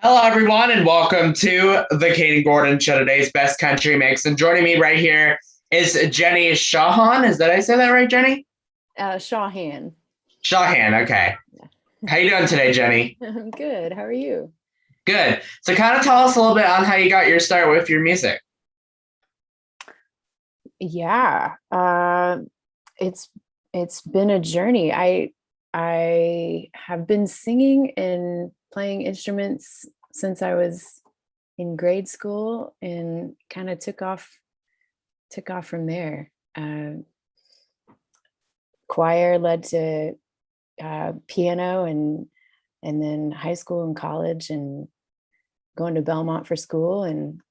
Hello, everyone, and welcome to the Kayden Show, today's best country mix. And joining me right here is Jenny Shawhan. Is that I say that right, Jenny? Shawhan. Shawhan. Okay. How you doing today, Jenny? I'm good. How are you? Good. So, kind of tell us a little bit on how you got your start with your music. Yeah, it's it's been a journey. I have been singing and playing instruments since I was in grade school, and kind of took off from there. Choir led to piano, and then high school and college, and going to Belmont for school, and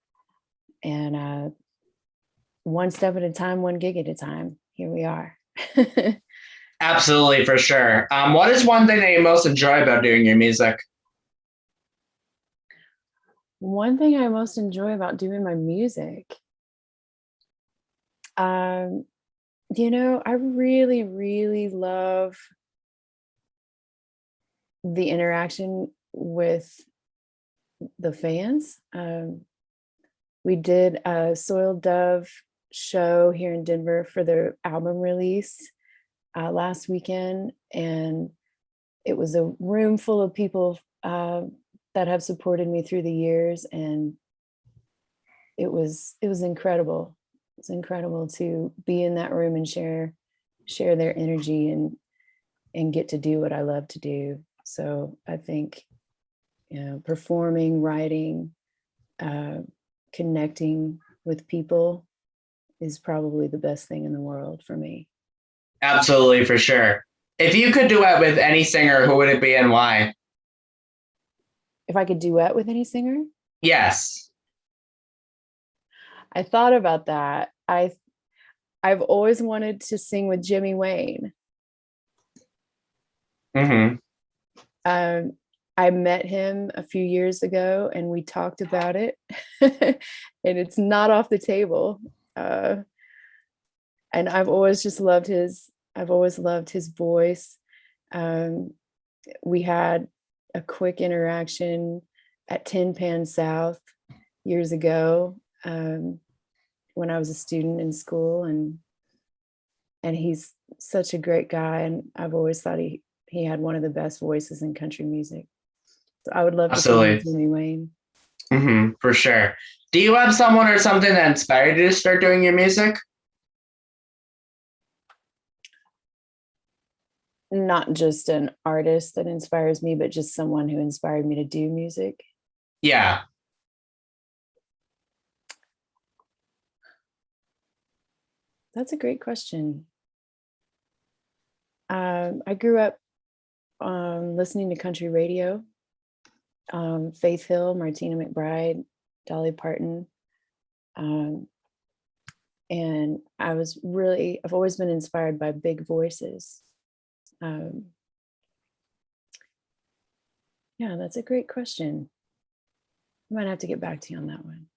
one step at a time, one gig at a time. Here we are. Absolutely, for sure. What is one thing that you most enjoy about doing your music? One thing I most enjoy about doing my music, um, I really, really love the interaction with the fans. We did a Soiled Dove show here in Denver for their album release last weekend, and it was a room full of people that have supported me through the years, and it was incredible. It's incredible to be in that room and share their energy, and get to do what I love to do. So I think, performing, writing, uh, connecting with people is probably the best thing in the world for me. Absolutely, for sure. If you could duet with any singer, who would it be and why? If I could duet with any singer, Yes. I thought about that. I've always wanted to sing with Jimmy Wayne. Mm-hmm. Um, I met him a few years ago, and we talked about it, and it's not off the table. Uh, and I've always loved his voice. Um, we had a quick interaction at Tin Pan South years ago, when I was a student in school, and he's such a great guy, and I've always thought he had one of the best voices in country music. So I would love to sing with Absolutely. Jimmy Wayne. Mm-hmm. For sure. Do you have someone or something that inspired you to start doing your music? Not just an artist that inspires me, but just someone who inspired me to do music. Yeah. That's a great question. I grew up listening to country radio, Faith Hill, Martina McBride, Dolly Parton. Um, and I've always been inspired by big voices. Um, yeah, that's a great question. I might have to get back to you on that one.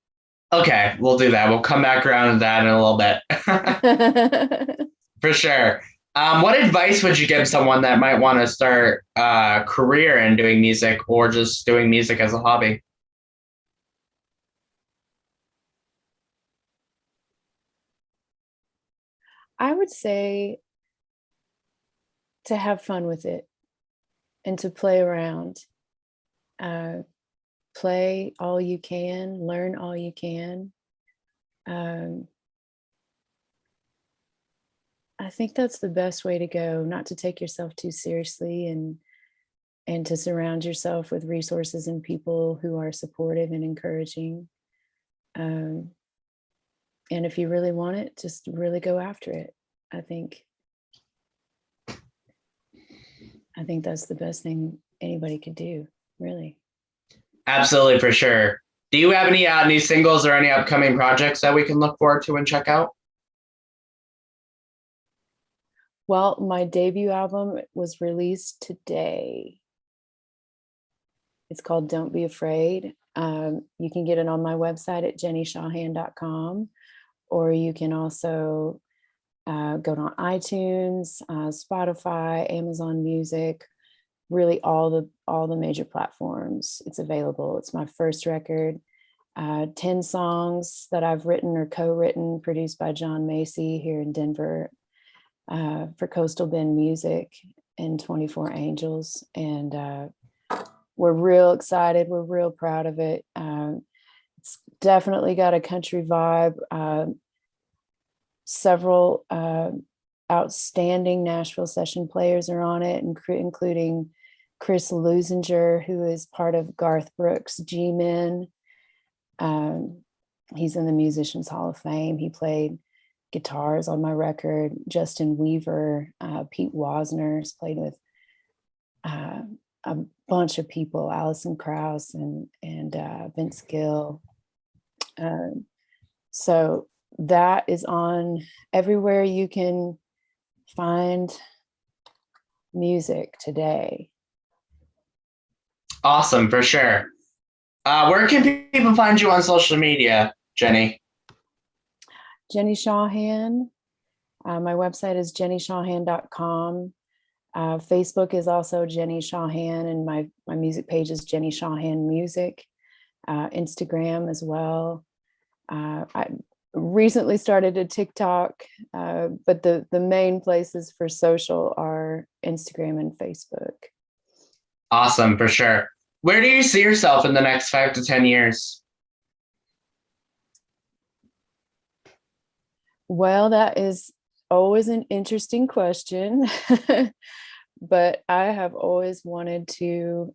Okay, we'll do that. We'll come back around to that in a little bit. For sure. What advice would you give someone that might want to start a career in doing music or just doing music as a hobby? I would say to have fun with it and to play around. Uh, Play all you can, learn all you can. Um, I think that's the best way to go, not to take yourself too seriously, and to surround yourself with resources and people who are supportive and encouraging. Um, and if you really want it, just really go after it. I think I think that's the best thing anybody could do, really. Absolutely, for sure. Do you have any new singles or any upcoming projects that we can look forward to and check out? Well, my debut album was released today. It's called Don't Be Afraid. You can get it on my website at jennyshawhan.com, or you can also go to iTunes, Spotify, Amazon Music, really all the major platforms. It's available. It's my first record. 10 songs that I've written or co-written, produced by John Macy here in Denver for Coastal Bend Music and 24 Angels. And we're real excited. We're real proud of it. It's definitely got a country vibe. Several outstanding Nashville session players are on it, including Chris Lusinger, who is part of Garth Brooks' G-Men. He's in the Musicians Hall of Fame. He played guitars on my record. Justin Weaver, Pete Wozner's played with a bunch of people, Alison Krauss and Vince Gill. So that is on everywhere you can find music today. Awesome, for sure. Where can people find you on social media, Jenny? Jenny Shawhan. My website is jennyshawhan.com. Facebook is also Jenny Shawhan, and my music page is Jenny Shawhan Music. Instagram as well. I recently started a TikTok, but the main places for social are Instagram and Facebook. Awesome, for sure. Where do you see yourself in the next 5 to 10 years? Well, that is always an interesting question, but I have always wanted to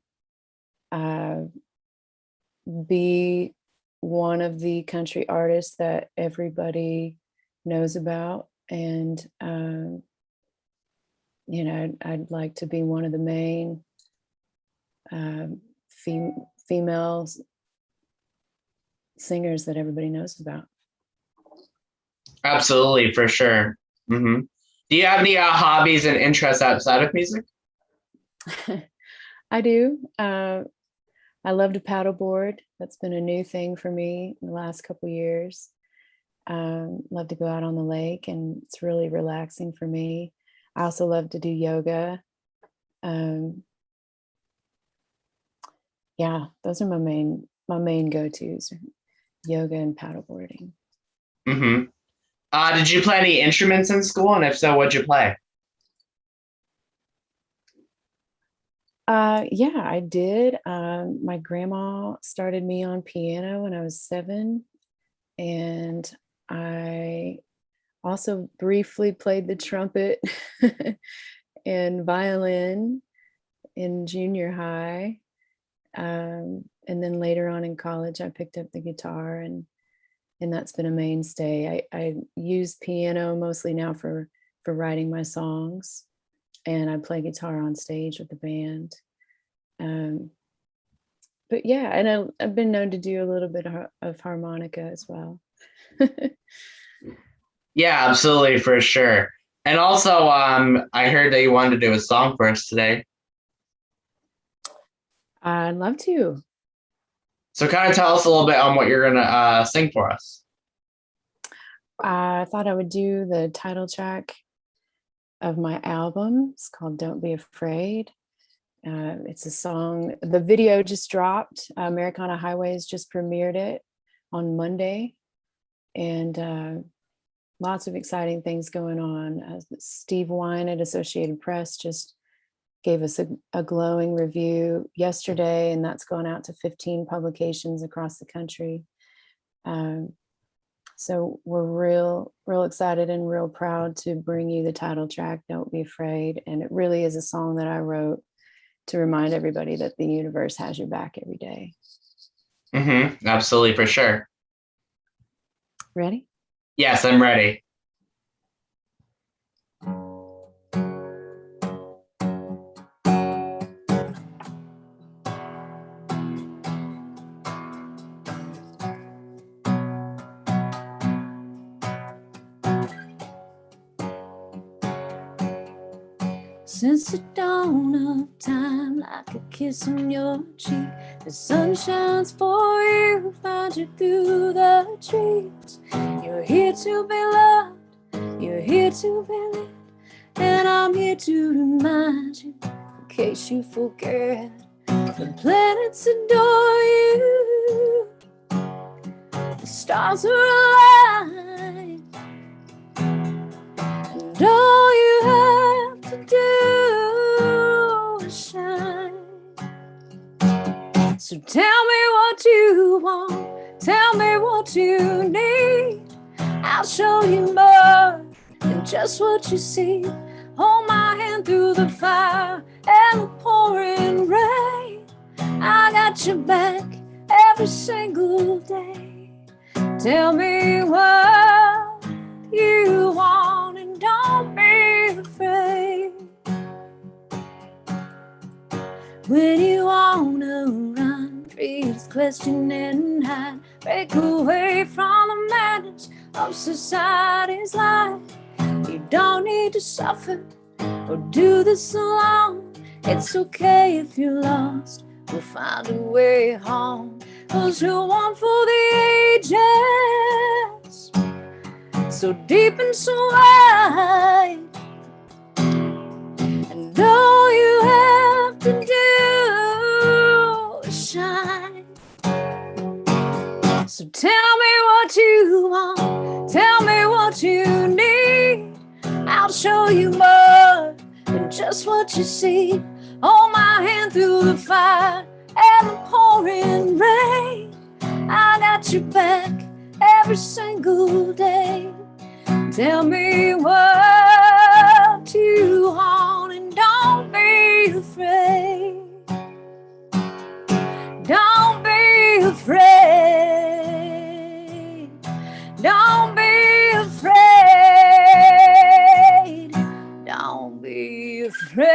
be one of the country artists that everybody knows about. And, I'd like to be one of the main female singers that everybody knows about. Absolutely, for sure. Mm-hmm. Do you have any hobbies and interests outside of music? I do. I love to paddleboard. That's been a new thing for me in the last couple of years. Love to go out on the lake, and it's really relaxing for me. I also love to do yoga. Yeah, those are my main go-tos: yoga and paddleboarding. Mm-hmm. Did you play any instruments in school? And if so, what'd you play? Yeah, I did. My grandma started me on piano when I was 7, and I also briefly played the trumpet and violin in junior high. And then later on in college, I picked up the guitar, and that's been a mainstay. I use piano mostly now for writing my songs, and I play guitar on stage with the band. But yeah, and I've been known to do a little bit of harmonica as well. Yeah, absolutely, for sure. And also, I heard that you wanted to do a song for us today. I'd love to. So kind of tell us a little bit on what you're going to sing for us. I thought I would do the title track of my album. It's called Don't Be Afraid. It's a song, the video just dropped. Americana Highways just premiered it on Monday. And lots of exciting things going on. Steve Wine at Associated Press just gave us a glowing review yesterday, and that's gone out to 15 publications across the country. So we're real excited and real proud to bring you the title track, Don't Be Afraid. And it really is a song that I wrote to remind everybody that the universe has your back every day. Mm-hmm. Absolutely, for sure. Ready? Yes, I'm ready. Since the dawn of time, like a kiss on your cheek, the sun shines for you, finds you through the trees. You're here to be loved, you're here to be lived, and I'm here to remind you, case you forget. The planets adore you, the stars are aligned, and all you have to do is shine. So tell me what you want, tell me what you need. I'll show you more than just what you see. Hold my hand through the fire and the pouring rain. I got your back every single day. Tell me what you want and don't be afraid. When you wanna run, freeze, question and hide, break away from the madness of society's life. You don't need to suffer or do this alone. It's okay if you're lost, we'll find a way home. 'Cause you're one for the ages, so deep and so wide. And all you have to do is shine. So tell me what you want, tell me what you need. I'll show you more than just what you see. Hold my hand through the fire and the pouring rain. I got your back every single day. Tell me what you want and don't be afraid. Don't be afraid. Don't be afraid. Don't be afraid.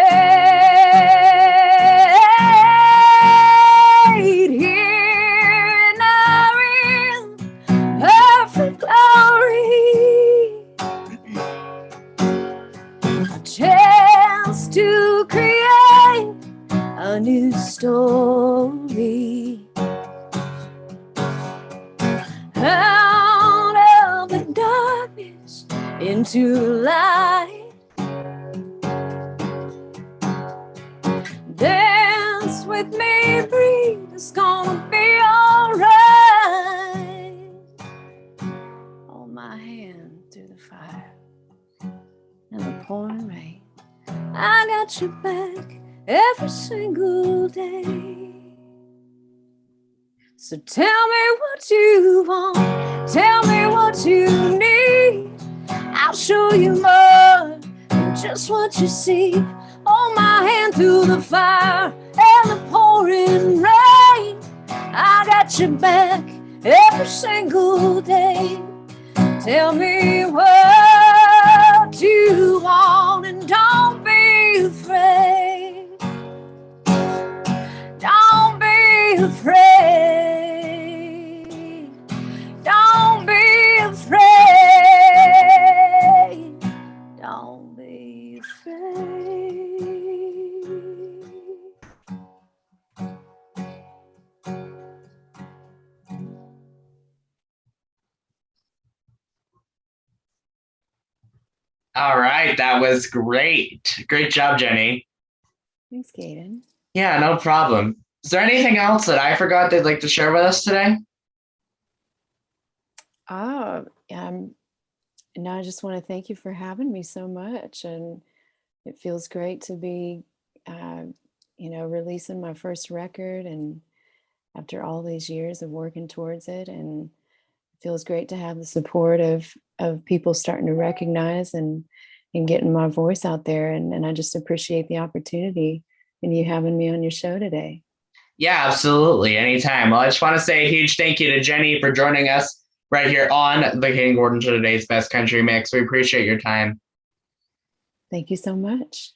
Here in our perfect glory, a chance to create a new story. Out of the darkness into light. Dance with me, breathe, it's gonna be alright. Hold my hand through the fire and the pouring rain. I got your back every single day. So tell me what you want, tell me what you need. I'll show you more than just what you see. Hold my hand through the fire and the pouring rain. I got your back every single day. Tell me what you want and don't be afraid. Don't be afraid. Don't be afraid. Don't be afraid. All right, that was great. Great job, Jenny. Thanks, Kayden. Yeah, no problem. Is there anything else that I forgot they'd like to share with us today? No, I just want to thank you for having me so much, and it feels great to be, releasing my first record, and after all these years of working towards it, and it feels great to have the support of people starting to recognize and getting my voice out there, and I just appreciate the opportunity and you having me on your show today. Yeah, absolutely. Anytime. Well, I just want to say a huge thank you to Jenny for joining us right here on the Kayden Gordon Show, today's Best Country Mix. We appreciate your time. Thank you so much.